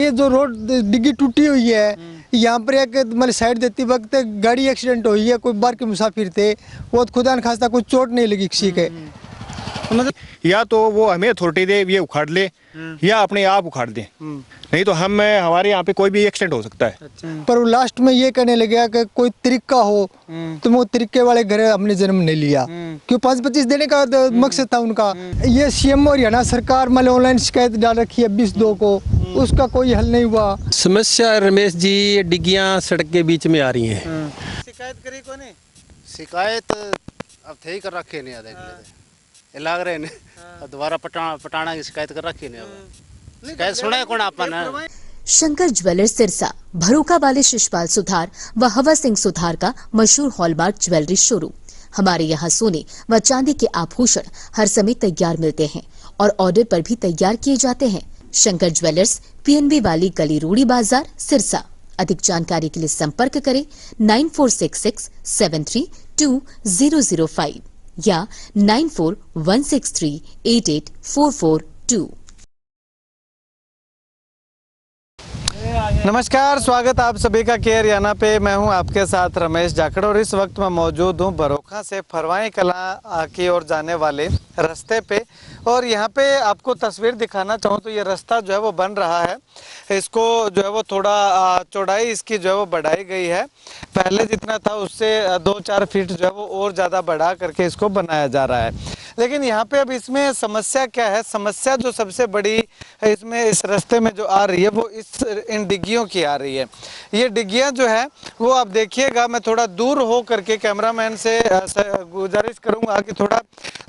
ये जो रोड डिग्गी टूटी हुई है, यहाँ पर एक मतलब साइड देती वक्त गाड़ी एक्सीडेंट हुई है, कोई बाहर के मुसाफिर थे, वो खुदा न खास्ता कोई चोट नहीं लगी किसी के। मतलब या तो वो हमें अथॉरिटी दे, ये उखाड़ ले, या अपने आप उखाड़ दे, नहीं तो हमारे यहाँ पे कोई भी एक्सीडेंट हो सकता है। पर वो लास्ट में ये कहने लगे कि कोई तरीका हो, तो वो तरीके वाले घर हमने जन्म नहीं लिया, क्यों 5-25 देने का मकसद था उनका। ये सीएम और हरियाणा सरकार मतलब ऑनलाइन शिकायत डाल रखी है 20/2 को, उसका कोई हल नहीं हुआ। समस्या रमेश जी, ये डिग्गियां सड़क के बीच में आ रही हैं। शिकायत करी कोने? शिकायत अब थे ही कर रखे नहीं आधे ये लाग रहे ने दोबारा पटाना की शिकायत कर रखी नहीं। अब शिकायत सुना कौन आपन? शंकर ज्वेलर्स सिरसा भरोका वाले शिशपाल सुथार व हवा सिंह सुथार का मशहूर हॉलमार्क ज्वेलरी शोरूम। हमारे यहाँ सोने व चांदी के आभूषण हर समय तैयार मिलते हैं और ऑर्डर पर भी तैयार किए जाते हैं। शंकर ज्वेलर्स PNB वाली गली रूड़ी बाजार सिरसा। अधिक जानकारी के लिए संपर्क करें 9466732005 या 9416388442। नमस्कार, स्वागत आप सभी का केयर हरियाणा पे। मैं हूं आपके साथ रमेश जाखड़ और इस वक्त मैं मौजूद हूं बरोखा से फरवाई कलां की ओर जाने वाले रास्ते पे। और यहां पे आपको तस्वीर दिखाना चाहूं तो ये रास्ता जो है वो बन रहा है, इसको जो है वो थोड़ा चौड़ाई इसकी जो है वो बढ़ाई गई है। पहले जितना था उससे 2-4 फीट जो है वो और ज़्यादा बढ़ा करके इसको बनाया जा रहा है। लेकिन यहाँ पे अब इसमें समस्या क्या है? समस्या जो सबसे बड़ी इसमें इस रास्ते में जो आ रही है वो इन डिग्गियों की आ रही है। ये डिग्गियाँ जो है वो आप देखिएगा, मैं थोड़ा दूर हो करके कैमरामैन से गुजारिश करूँगा कि थोड़ा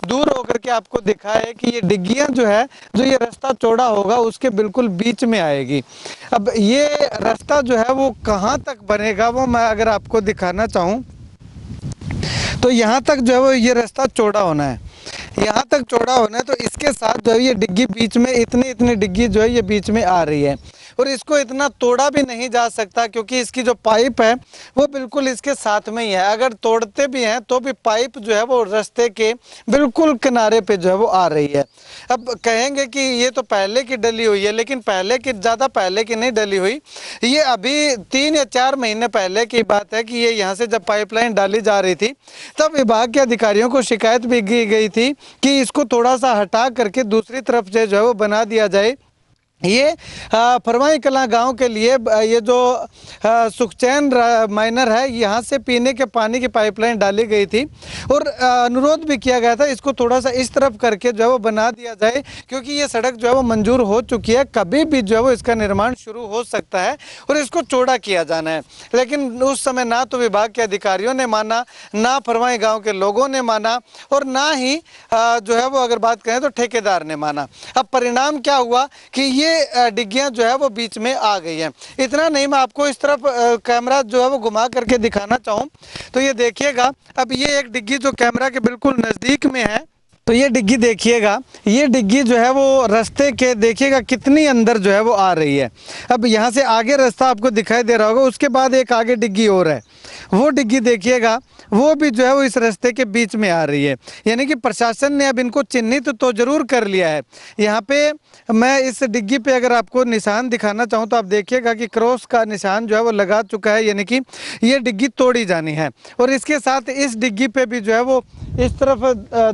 दूर हो करके आपको दिखाए कि ये डिग्गियाँ जो है, जो ये रास्ता चौड़ा होगा उसके बिल्कुल बीच में आएगी। अब ये रास्ता जो है वो कहाँ तक बनेगा वो मैं अगर आपको दिखाना चाहूँ तो यहाँ तक जो है वो ये रास्ता चौड़ा होना है, यहाँ तक चौड़ा होना है। तो इसके साथ जो है ये डिग्गी बीच में इतनी डिग्गी जो है ये बीच में आ रही है और इसको इतना तोड़ा भी नहीं जा सकता क्योंकि इसकी जो पाइप है वो बिल्कुल इसके साथ में ही है। अगर तोड़ते भी हैं तो भी पाइप जो है वो रास्ते के बिल्कुल किनारे पे जो है वो आ रही है। अब कहेंगे कि ये तो पहले की डली हुई है, लेकिन पहले की ज़्यादा पहले की नहीं डली हुई, ये अभी 3 या 4 महीने पहले की बात है कि ये यहाँ से जब पाइपलाइन डाली जा रही थी तब विभाग के अधिकारियों को शिकायत भी की गई थी कि इसको थोड़ा सा हटा करके दूसरी तरफ से जो है वो बना दिया जाए। ये फरवाई कलां गांव के लिए ये जो सुखचैन माइनर है, यहाँ से पीने के पानी की पाइपलाइन डाली गई थी और अनुरोध भी किया गया था इसको थोड़ा सा इस तरफ करके जो है वो बना दिया जाए, क्योंकि ये सड़क जो है वो मंजूर हो चुकी है, कभी भी जो है वो इसका निर्माण शुरू हो सकता है और इसको चौड़ा किया जाना है। लेकिन उस समय ना तो विभाग के अधिकारियों ने माना, ना फरवाई गाँव के लोगों ने माना और ना ही जो है वो अगर बात करें तो ठेकेदार ने माना। अब परिणाम क्या हुआ कि ये डिग्गियां जो है वो बीच में आ गई हैं। इतना नहीं, मैं आपको इस तरफ कैमरा जो है वो घुमा करके दिखाना चाहूँ तो ये देखिएगा। अब ये एक डिग्गी जो कैमरा के बिल्कुल नज़दीक में है, तो ये डिग्गी देखिएगा, ये डिग्गी जो है वो रास्ते के देखिएगा कितनी अंदर जो है वो आ रही है। अब यहाँ से आगे रास्ता आपको दिखाई दे रहा होगा, उसके बाद एक आगे डिग्गी और है, वो डिग्गी देखिएगा, वो भी जो है वो इस रास्ते के बीच में आ रही है। यानी कि प्रशासन ने अब इनको चिन्हित तो जरूर कर लिया है। यहाँ पे मैं इस डिग्गी पे अगर आपको निशान दिखाना चाहूँ तो आप देखिएगा कि क्रॉस का निशान जो है वो लगा चुका है, यानी कि ये डिग्गी तोड़ी जानी है। और इसके साथ इस डिग्गी पे भी जो है वो इस तरफ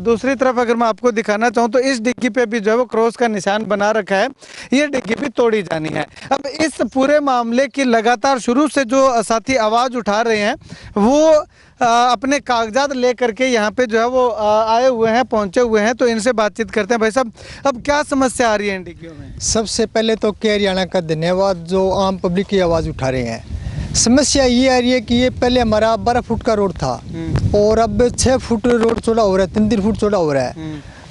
दूसरी तरफ अगर मैं आपको दिखाना चाहूँ तो इस डिग्गी पे भी जो है वो क्रॉस का निशान बना रखा है, ये डिग्गी भी तोड़ी जानी है। अब इस पूरे मामले की लगातार शुरू से जो साथी आवाज़ उठा रहे हैं वो अपने कागजात ले करके यहाँ पे जो है वो आए हुए हैं, पहुँचे हुए हैं, तो इनसे बातचीत करते हैं। भाई साहब, अब क्या समस्या आ रही है इन डिग्गियों में? सबसे पहले तो केयर हरियाणा का धन्यवाद जो आम पब्लिक की आवाज़ उठा रहे हैं। समस्या ये आ रही है कि ये पहले हमारा 12 फुट का रोड था और अब 6 फुट रोड चौड़ा हो रहा है, 3-3 फुट चौड़ा हो रहा है।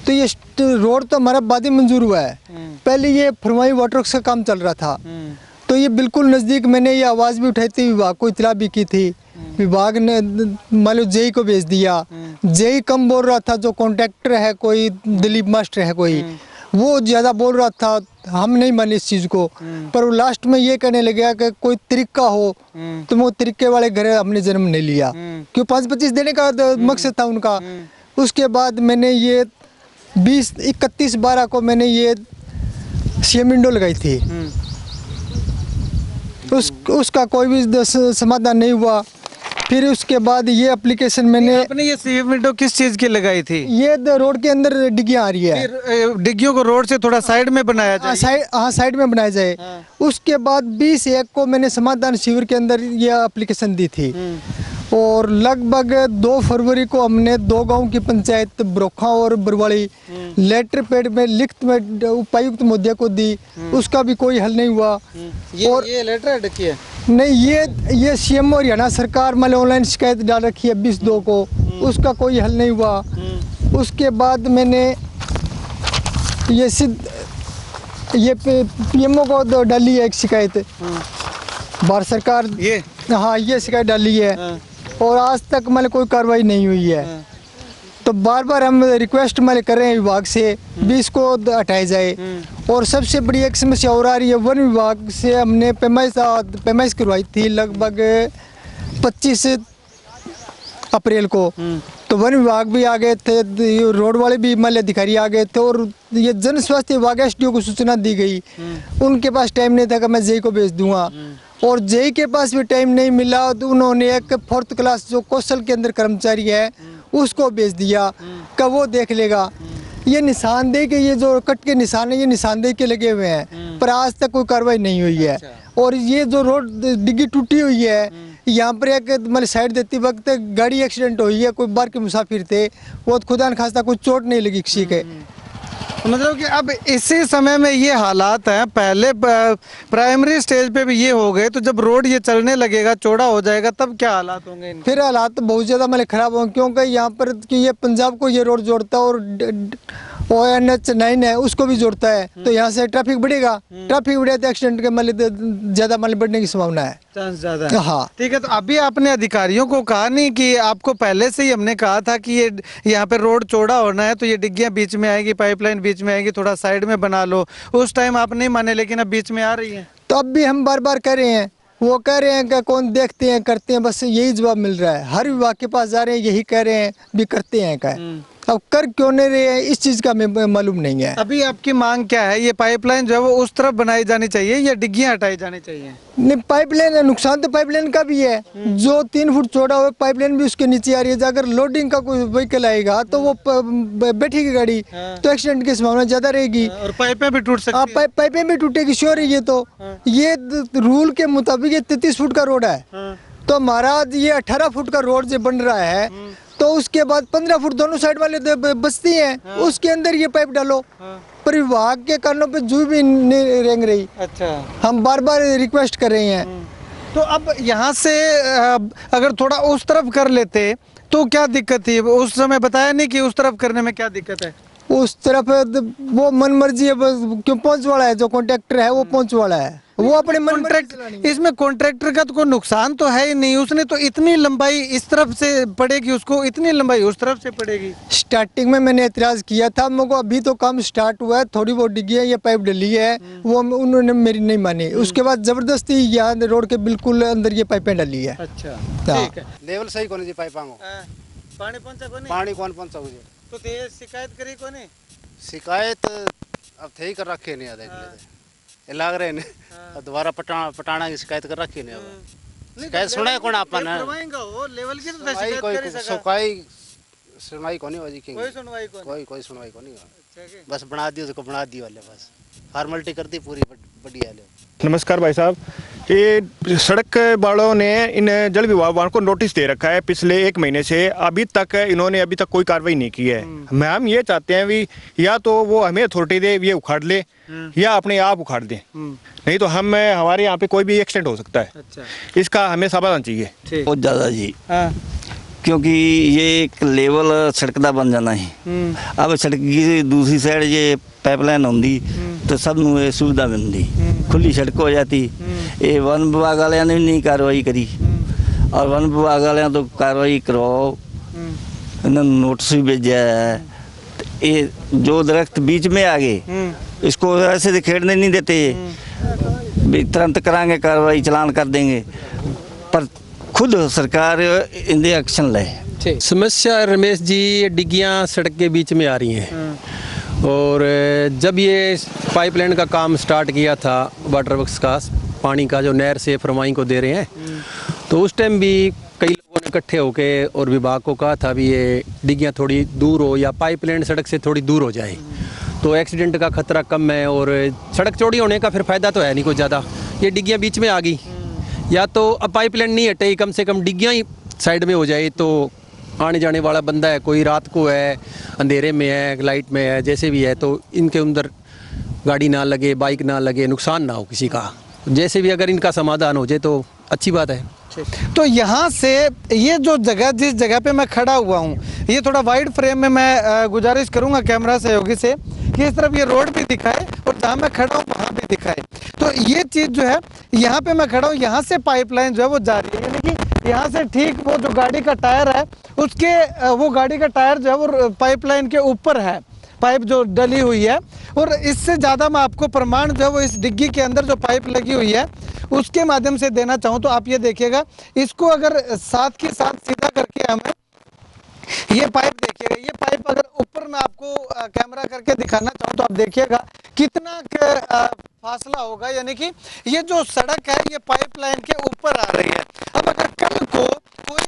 तो ये रोड तो हमारा बाद ही मंजूर हुआ है, पहले ये फरवाई वाटर वर्क्स का काम चल रहा था, तो ये बिल्कुल नज़दीक। मैंने ये आवाज़ भी उठाई थी, विभाग को इतला भी की थी, विभाग ने मान लो जेई को भेज दिया। जेई कम बोल रहा था, जो कॉन्ट्रैक्टर है कोई दिलीप मास्टर है कोई, वो ज़्यादा बोल रहा था, हम नहीं माने इस चीज़ को। पर वो लास्ट में ये कहने लगे कि कोई तरीका हो, तो वो तरीके वाले घर हमने जन्म नहीं लिया, क्यों 5-25 देने का मकसद था उनका। उसके बाद मैंने ये 31/12 को मैंने ये सीएम विंडो लगाई थी उसका कोई भी समाधान नहीं हुआ। फिर उसके बाद ये एप्लीकेशन मैंने आपने ये सीवेज विंडो किस चीज की लगाई थी? ये रोड के अंदर डिग्गियां आ रही है, फिर डिग्गियों को रोड से थोड़ा साइड में बनाया जाए। साइड में बनाया जाए। उसके बाद 20/1 को मैंने समाधान शिविर के अंदर ये एप्लीकेशन दी थी और लगभग 2 फरवरी को हमने 2 गांव की पंचायत बरोखा और बरवाड़ी लेटर पैड में लिखित में उपायुक्त महोदय को दी, उसका भी कोई हल नहीं हुआ। और ये लेटर हेड की है? नहीं, ये सीएम और हरियाणा सरकार मैंने ऑनलाइन शिकायत डाल रखी है 20/2 को, उसका कोई हल नहीं हुआ। उसके बाद मैंने ये पीएमओ को डाली है एक शिकायत, भारत सरकार ये हाँ ये शिकायत डाली है और आज तक मैंने कोई कार्रवाई नहीं हुई है। तो बार बार हम रिक्वेस्ट मैंने कर रहे हैं विभाग से भी इसको हटाया जाए। और सबसे बड़ी एक समस्या और आ रही है, वन विभाग से हमने पैमाइश करवाई थी लगभग 25 अप्रैल को, तो वन विभाग भी आ गए थे, रोड वाले भी मल्ल अधिकारी आ गए थे और ये जन स्वास्थ्य विभाग एसडीओ को सूचना दी गई। उनके पास टाइम नहीं था कि मैं जेई को भेज दूंगा और जेई के पास भी टाइम नहीं मिला, तो उन्होंने एक 4th क्लास जो कौशल के अंदर कर्मचारी है उसको भेज दिया कि वो देख लेगा। ये निशानदेही के ये जो कट के निशान है ये निशानदेही के लगे हुए हैं, पर आज तक कोई कार्रवाई नहीं हुई है। और ये जो रोड डिग्गी टूटी हुई है, यहाँ पर एक मतलब साइड देती वक्त गाड़ी एक्सीडेंट हुई है, कोई बाहर के मुसाफिर थे, वो खुदा न खास्ता कोई चोट नहीं लगी किसी के। मतलब कि अब इसी समय में ये हालात हैं, पहले प्राइमरी स्टेज पे भी ये हो गए, तो जब रोड ये चलने लगेगा, चौड़ा हो जाएगा, तब क्या हालात होंगे? फिर हालात बहुत ज़्यादा मतलब खराब होंगे, क्योंकि यहाँ पर कि ये पंजाब को ये रोड जोड़ता है और NH9 है उसको भी जोड़ता है, तो यहाँ से ट्रैफिक बढ़ेगा, ट्रैफिक बढ़े तो एक्सीडेंट के मतलब ज़्यादा मतलब बढ़ने की संभावना है, चांस ज़्यादा है। हाँ ठीक है, तो अभी आपने अधिकारियों को कहा नहीं कि आपको पहले से ही हमने कहा था कि ये यहाँ पे रोड चौड़ा होना है, तो ये डिग्गियाँ बीच में आएगी, पाइपलाइन बीच में आएगी, थोड़ा साइड में बना लो, उस टाइम आप नहीं माने, लेकिन अब बीच में आ रही है। तो अब भी हम बार बार कह रहे हैं, वो कह रहे हैं कि कौन देखते हैं करते हैं, बस यही जवाब मिल रहा है। हर विभाग के पास जा रहे हैं, यही कह रहे हैं भी करते हैं क्या, अब कर क्यों नहीं रहे हैं इस चीज़ का हमें मालूम नहीं है। अभी आपकी मांग क्या है? ये पाइपलाइन जो है वो उस तरफ बनाई जानी चाहिए या डिग्गियाँ हटाई जानी चाहिए? नहीं, पाइपलाइन नुकसान तो पाइपलाइन का भी है, जो 3 फुट चौड़ा हुआ पाइपलाइन भी उसके नीचे आ रही है। अगर लोडिंग का कोई व्हीकल आएगा तो वो बैठेगी गाड़ी, तो एक्सीडेंट की संभावना ज्यादा रहेगी और पाइपें भी टूट सकती हैं। पाइपें भी टूटेगी, श्योर है। ये रूल के मुताबिक ये 33 फुट का रोड है, तो महाराज ये 18 फुट का रोड जो बन रहा है, तो उसके बाद 15 फुट दोनों साइड वाले बचती हैं, उसके अंदर ये पाइप डालो। पर विभाग के कानों पे जू भी नहीं रेंग रही। अच्छा, हम बार बार रिक्वेस्ट कर रहे हैं। तो अब यहाँ से अगर थोड़ा उस तरफ कर लेते तो क्या दिक्कत थी? उस समय बताया नहीं कि उस तरफ करने में क्या दिक्कत है? उस तरफ वो मन मर्जी है, क्यों पहुंच वाला है, जो कॉन्ट्रैक्टर है वो पहुंच वाला है, वो अपने मन कॉन्ट्रैक्ट, इसमें कॉन्ट्रैक्टर का तो कोई नुकसान तो है ही नहीं, उसने तो इतनी लंबाई इस तरफ से पड़ेगी, उसको इतनी लंबाई उस तरफ से पड़ेगी। स्टार्टिंग में मैंने एतराज किया था, मेरे को अभी तो काम स्टार्ट हुआ है, थोड़ी बहुत डिग्गी है, ये पाइप डली है, वो उन्होंने मेरी नहीं मानी। उसके बाद जबरदस्ती यहाँ रोड के बिल्कुल अंदर ये पाइपें डली है। अच्छा, ठीक है। लेवल सही कोनी जी पाइपांगो पानी पहुंचा कोनी? पानी कौन पहुंचा मुझे तो ते शिकायत करी कोनी? शिकायत अब थे ही कर रखे नहीं आधे ये लाग रहे ने दोबारा पटाना की शिकायत कर रखी नहीं। अब शिकायत सुना कौन आपन करवाएंगा वो लेवल की तो शिकायत कोई कर सका। सुनवाई कोनी हो जी की कोई सुनवाई कोनी? कोई सुनवाई कोनी हो। अच्छा के? बस बना दियो उसको बना दियो वाले, बस फॉर्मेलिटी कर दी पूरी बढ़िया ले। नमस्कार भाई साहब, ये सड़क वालों ने इन जल विभाग वालों को नोटिस दे रखा है पिछले 1 महीने से, अभी तक इन्होंने अभी तक कोई कार्रवाई नहीं की है। हम ये चाहते हैं भी या तो वो हमें अथॉरिटी दे, ये उखाड़ ले, या अपने आप उखाड़ दे, नहीं तो हमारे यहाँ पे कोई भी एक्सीडेंट हो सकता है। अच्छा, इसका हमें समाधान चाहिए। बहुत ज़्यादा जी, हाँ, क्योंकि ये एक लेवल सड़क का बन जाना है। अब सड़क की दूसरी साइड ये पाइपलाइन होंगी तो सब नूं ये सुविधा मिलती, खुली सड़क हो जाती। ये वन विभाग वाले ने भी नहीं कार्रवाई करी, और वन विभाग वाले तो कार्रवाई करवाओ, इन्होंने नोटिस भी भेजा है। ये जो दरख्त बीच में आ गए इसको ऐसे से खेड़ने नहीं देते, भी तुरंत कराएंगे कार्रवाई, चलान कर देंगे, पर खुद सरकार इनके एक्शन ले। समस्या रमेश जी, ये डिग्गियाँ सड़क के बीच में आ रही हैं, और जब ये पाइपलाइन का काम स्टार्ट किया था वाटर वर्क्स का पानी का जो नहर से फरवाई को दे रहे हैं, तो उस टाइम भी कई लोगों ने इकट्ठे होके और विभाग को कहा था भी ये डिग्गियाँ थोड़ी दूर हो या पाइपलाइन सड़क से थोड़ी दूर हो जाए तो एक्सीडेंट का खतरा कम है, और सड़क चौड़ी होने का फिर फ़ायदा तो है नहीं कोई ज़्यादा। ये डिग्गियाँ बीच में आ गई, या तो अब पाइपलाइन नहीं हटे, कम से कम डिग्गियाँ ही साइड में हो जाए, तो आने जाने वाला बंदा है, कोई रात को है, अंधेरे में है, लाइट में है, जैसे भी है, तो इनके अंदर गाड़ी ना लगे, बाइक ना लगे, नुकसान ना हो किसी का। जैसे भी अगर इनका समाधान हो जाए तो अच्छी बात है। तो यहाँ से ये जो जगह, जिस जगह पे मैं खड़ा हुआ हूँ, ये थोड़ा वाइड फ्रेम में मैं गुजारिश करूँगा कैमरा सहयोगी से कि इस तरफ ये रोड भी दिखाए और जहाँ मैं खड़ा हूँ वहाँ भी दिखाए। तो ये चीज़ जो है, यहाँ पे मैं खड़ा हूँ, यहाँ से पाइपलाइन जो है वो जा रही है, यानी कि यहाँ से ठीक वो जो गाड़ी का टायर है उसके, वो गाड़ी का टायर जो है वो पाइपलाइन के ऊपर है, पाइप जो डली हुई है। और इससे ज़्यादा मैं आपको प्रमाण जो है वो इस डिग्गी के अंदर जो पाइप लगी हुई है उसके माध्यम से देना चाहूँ तो आप ये देखिएगा, इसको अगर साथ के साथ सीधा करके हमें ये पाइप देखिएगा, ये पाइप अगर ऊपर मैं आपको कैमरा करके दिखाना चाहूँ तो आप देखिएगा कितना फासला होगा, यानी कि ये जो सड़क है ये पाइपलाइन के ऊपर आ रही है। अब अगर कल को कोई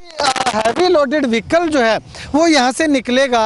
हैवी लोडेड व्हीकल जो है वो यहाँ से निकलेगा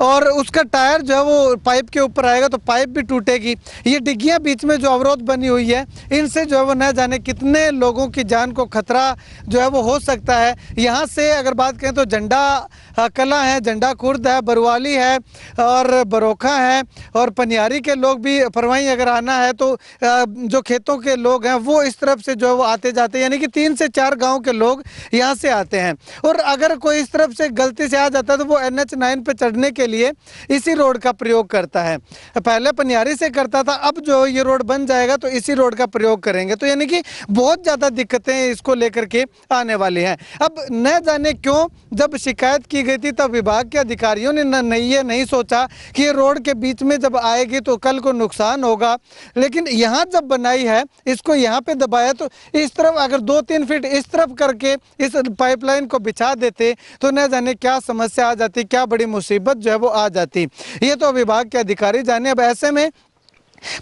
और उसका टायर जो है वो पाइप के ऊपर आएगा तो पाइप भी टूटेगी। ये डिग्गियाँ बीच में जो अवरोध बनी हुई है, इनसे जो है वो न जाने कितने लोगों की जान को खतरा जो है वो हो सकता है। यहाँ से अगर बात करें तो झंडा कला है, झंडा खुर्द है, बरवाली है और बरोखा है और पनियारी के लोग भी, फरवाई अगर आना है तो जो खेतों के लोग हैं वो इस तरफ से जो है वो आते जाते हैं, यानी कि 3 से 4 गांव के लोग यहाँ से आते हैं। और अगर कोई इस तरफ से गलती से आ जाता है तो वो NH9 पे चढ़ने के लिए इसी रोड का प्रयोग करता है। पहले पनियारी से करता था, अब जो ये रोड बन जाएगा तो इसी रोड का प्रयोग करेंगे, तो यानी कि बहुत ज़्यादा दिक्कतें इसको लेकर के आने वाली हैं। अब न जाने क्यों जब शिकायत की गई थी तब विभाग के अधिकारियों ने नहीं सोचा कि ये रोड के बीच में जब आएगी तो कल को नुकसान होगा, लेकिन यहाँ जब बनाई है इसको यहाँ पे दबाया तो इस तरफ अगर 2-3 फीट इस तरफ करके इस पाइपलाइन को बिछा देते तो न जाने क्या समस्या आ जाती, क्या बड़ी मुसीबत जो है वो आ जाती। ये तो विभाग के अधिकारी जाने। अब ऐसे में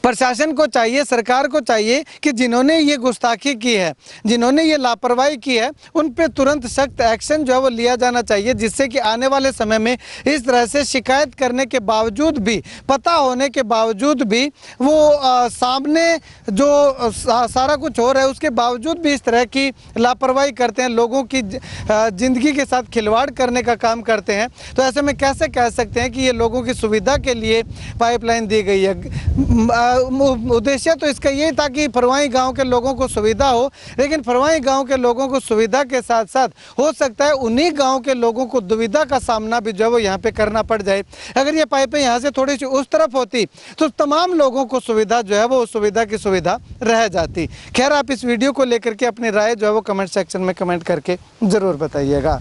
प्रशासन को चाहिए, सरकार को चाहिए कि जिन्होंने ये गुस्ताखी की है, जिन्होंने ये लापरवाही की है, उन पे तुरंत सख्त एक्शन जो है वो लिया जाना चाहिए, जिससे कि आने वाले समय में इस तरह से शिकायत करने के बावजूद भी, पता होने के बावजूद भी वो सामने जो सारा कुछ हो रहा है उसके बावजूद भी इस तरह की लापरवाही करते हैं, लोगों की ज़िंदगी के साथ खिलवाड़ करने का काम करते हैं। तो ऐसे में कैसे कह सकते हैं कि ये लोगों की सुविधा के लिए पाइपलाइन दी गई है। उद्देश्य तो इसका यही था कि फरवाई गांव के लोगों को सुविधा हो, लेकिन फरवाई गांव के लोगों को सुविधा के साथ साथ हो सकता है उन्हीं गांव के लोगों को दुविधा का सामना भी जो है वो यहाँ पे करना पड़ जाए। अगर ये पाइपें यहाँ से थोड़ी सी उस तरफ होती तो तमाम लोगों को सुविधा जो है वो सुविधा की सुविधा रह जाती। खैर, आप इस वीडियो को लेकर के अपनी राय जो है वो कमेंट सेक्शन में कमेंट करके ज़रूर बताइएगा।